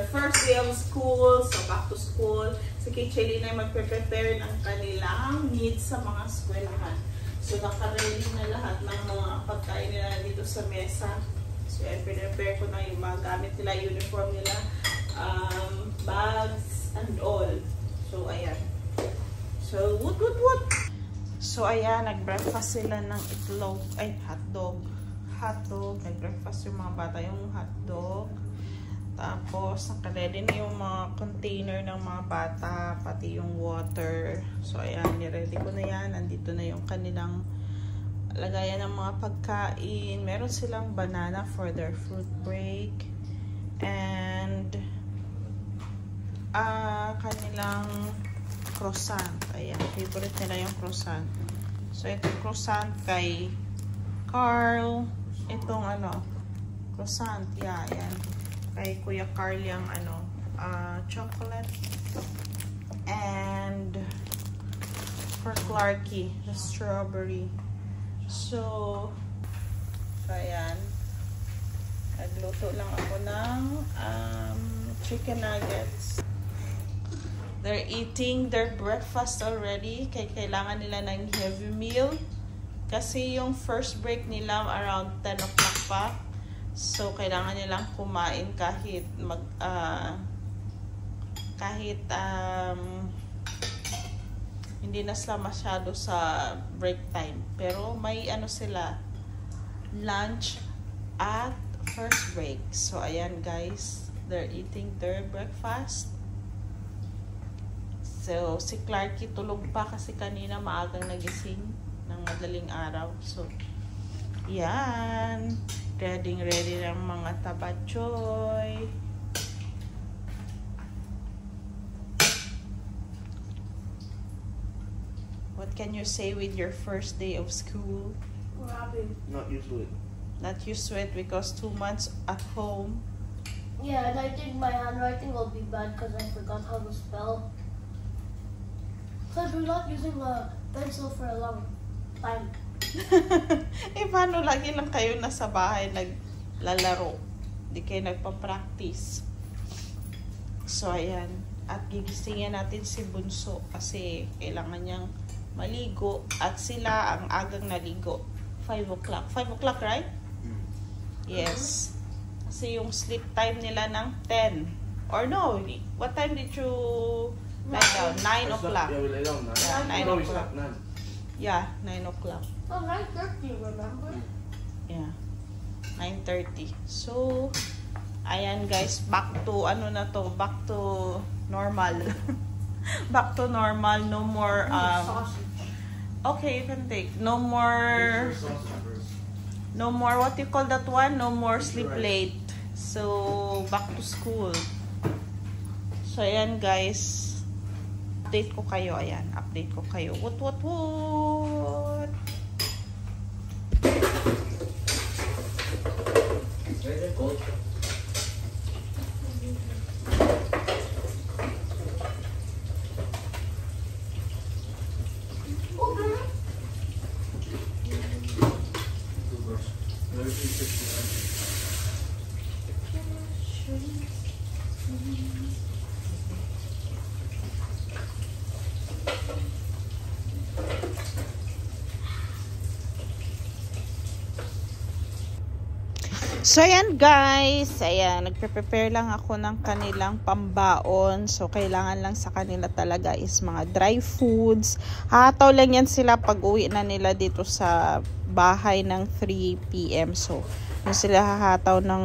first day of school, so back to school. Si Kichelina ay magpe-prepare ng kanilang needs sa mga eskwelahan. So naka-ready na lahat ng mga pagkain nila dito sa mesa. So yan, prepare ko na yung mga gamit nila, uniform nila, bags and all. So ayan. So what? So ayan, nag-breakfast sila ng itlog, ay hotdog. Nag-breakfast yung mga bata yung hotdog. Tapos, naka-ready na yung mga container ng mga bata, pati yung water. So, ayan, niready ko na yan. Nandito na yung kanilang lagayan ng mga pagkain. Meron silang banana for their fruit break. And, kanilang croissant. Ayan, favorite nila yung croissant. So, itong croissant kay Carl. Itong, croissant. Yeah, ayan. Kay Kuya Carl yung chocolate. And for Clarky, the strawberry. So ayan. Nagluto lang ako ng chicken nuggets. They're eating their breakfast already. Kailangan nila ng heavy meal. Kasi yung first break nila around 10 o'clock pa. So, kailangan nilang kumain kahit hindi na sila masyado sa break time. Pero may sila lunch at first break. So, ayan guys, they're eating their breakfast. So, si Clarky tulog pa kasi kanina maagang nagising ng madaling araw. So, yan. Ready ng mga tabachoy. What can you say with your first day of school? I'm happy. Not used to it. Not used to it because 2 months at home. Yeah, and I think my handwriting will be bad because I forgot how to spell. Because we're not using the pencil for a long time. Paano lagi lang kayo nasa bahay naglalaro? Hindi kayo nagpa-practice. So, ayan. At gigisingin natin si Bunso kasi kailangan niyang maligo. At sila ang agang naligo. 5 o'clock. 5 o'clock, right? Yes. Kasi yung sleep time nila ng 10. Or no, what time did you lie down? 9 o'clock. Yeah, we lay down. Yeah, 9 o'clock. Yeah, 9 o'clock. Oh, 9:30, remember? Yeah. 9:30. So, ayan guys, back to back to normal. Back to normal, no more Sausage. okay, you can take. No more what you call that one? No more sleep late. So, back to school. So, ayan guys. Update ko kayo, ayan. Update ko kayo. What? Very cold. So, ayan guys. Ayan, nagpe-prepare lang ako ng kanilang pambaon. So, kailangan lang sa kanila talaga is mga dry foods. Hataw lang yan sila pag uwi na nila dito sa bahay ng 3 PM. So, yun sila hahataw ng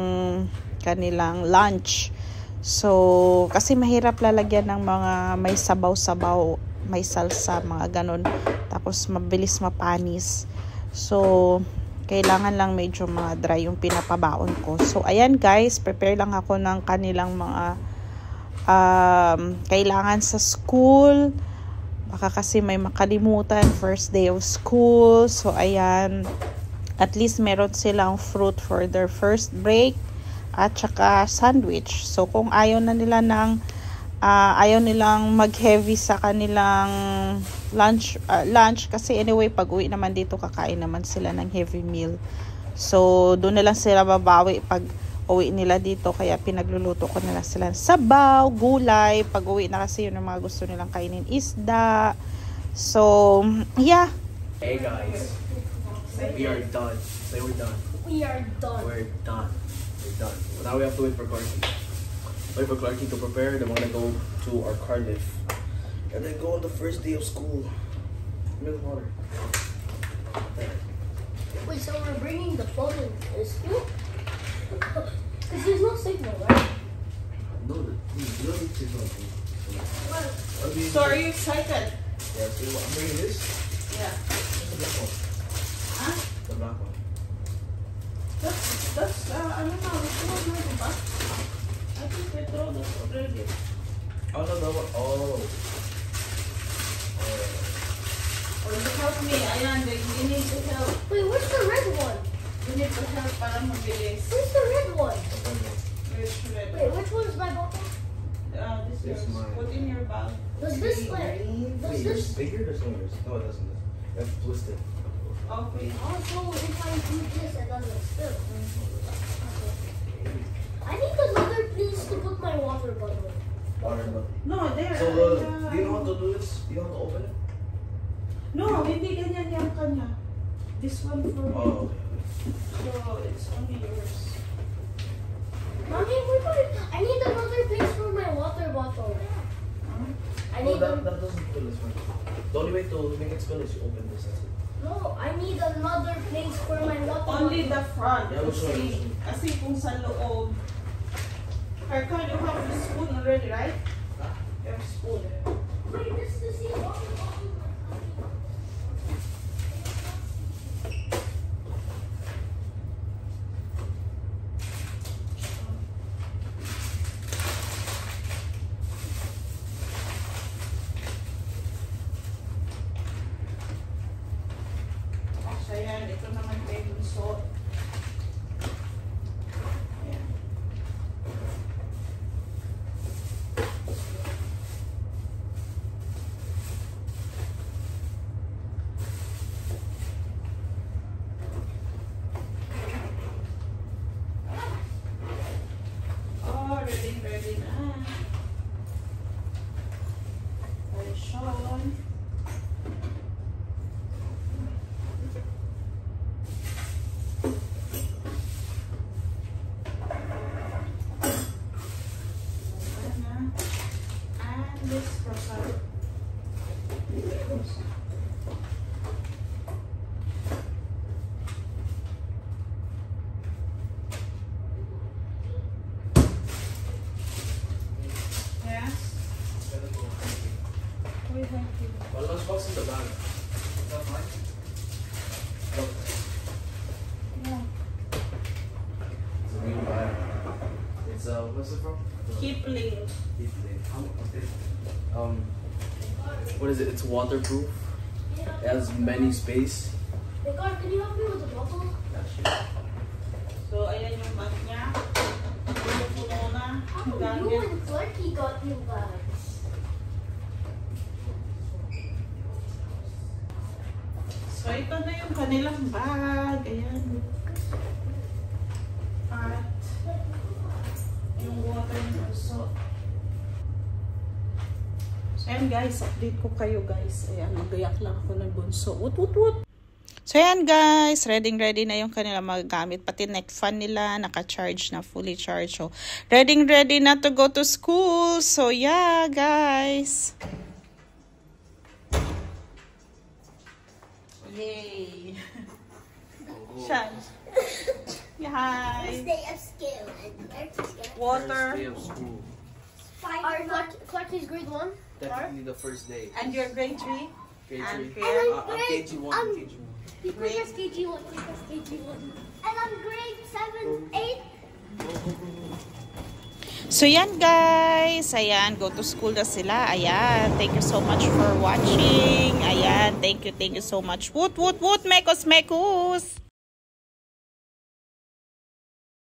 kanilang lunch. So, kasi mahirap lalagyan ng mga may sabaw-sabaw, may salsa, mga ganon. Tapos, mabilis mapanis. So, kailangan lang medyo mga dry yung pinapabaon ko. So, ayan guys, prepare lang ako ng kanilang mga kailangan sa school. Baka kasi may makalimutan, first day of school. So, ayan, at least meron silang fruit for their first break at saka sandwich. So, kung ayaw nilang mag-heavy sa kanilang lunch kasi anyway pag uwi naman dito kakain naman sila ng heavy meal. So doon na lang sila babawi pag uwi nila dito. Kaya pinagluluto ko nila sila sabaw, gulay. Pag uwi na kasi yun ang mga gusto nilang kainin, isda. So, yeah. Hey guys, we are done. Say we're done. We are done. We're done. We're done. But now we have to wait for Clarky. Wait for Clarky to prepare. Then we're gonna go to our car lift. And then go on the first day of school. Milk water. Wait, so we're bringing the phone in school? Because there's no signal, right? No, you don't need to know. So, are you excited? Yeah, so I'm bringing this. Yeah. The black one. Huh? The black one. That's ano na, gusto mo na, diba? I think we throw this already. Oh, no, no. Oh. Or you help me, ayan, you need to help. Wait, where's the red one? You need to help para mabilis. Where's the red one? Where's red? Wait, which one is my bottle? This This is mine. put in your bag. Does this like? Does Wait, this? yours bigger? There's no yours. No, it doesn't. You have to twist it. Okay. Also, if I do this, it doesn't spill. I need another place to put my water bottle. Water bottle. No, there. So, do you know how to do this? You know how to open it? No, hindi ganyan yung kanya. This one for me. Oh, So, it's only yours. Mommy, I need another place for my water bottle. I no, need that doesn't spill this one. The only way to make it spill is you open this. That's it. no, I need another place for my water Only bottle. the front. Yeah, which one? Kasi kung sa loob. Harka, you have the spoon already, right? You have spoon. Wait, this is the same water bottle. So, yan. Ito naman kay Bunso. Ayan. Oh, ready na. Kay Sean. And this croissant. Yes. We thank you. Well, lunchbox in the bag. Is that fine? No. Yeah. It's a new bag. It's what's it from? Kipling. What is it? It's waterproof. It has many space. Hey, God, can you help me with the bottle? So, ayan yung bag niya. Puno na. How you Gamit. and Clarky got new bags? So, ito na yung kanilang bag. Ayan. At yung water niya. So, ayan guys, update ko kayo guys. Ayan, magayak lang ako ng Bunso. Wut, wut, wut. So, ayan guys, ready na yung kanilang magagamit. Pati neck fan nila, naka-charge na, fully charged. So, ready na to go to school. So, yeah guys. Yay! Shan. Hi. Day of school. Water. First day of school. Clarky's grade 1? Definitely the first day. And your grade 3? Grade And 3. here? I'm KG1. KG1. Because KG1, because KG1. And I'm grade 7, 8. So yan guys, ayan, go to school na sila. Ayan, thank you so much for watching. Ayan, thank you so much. Woot, woot, woot, mekos, mekos.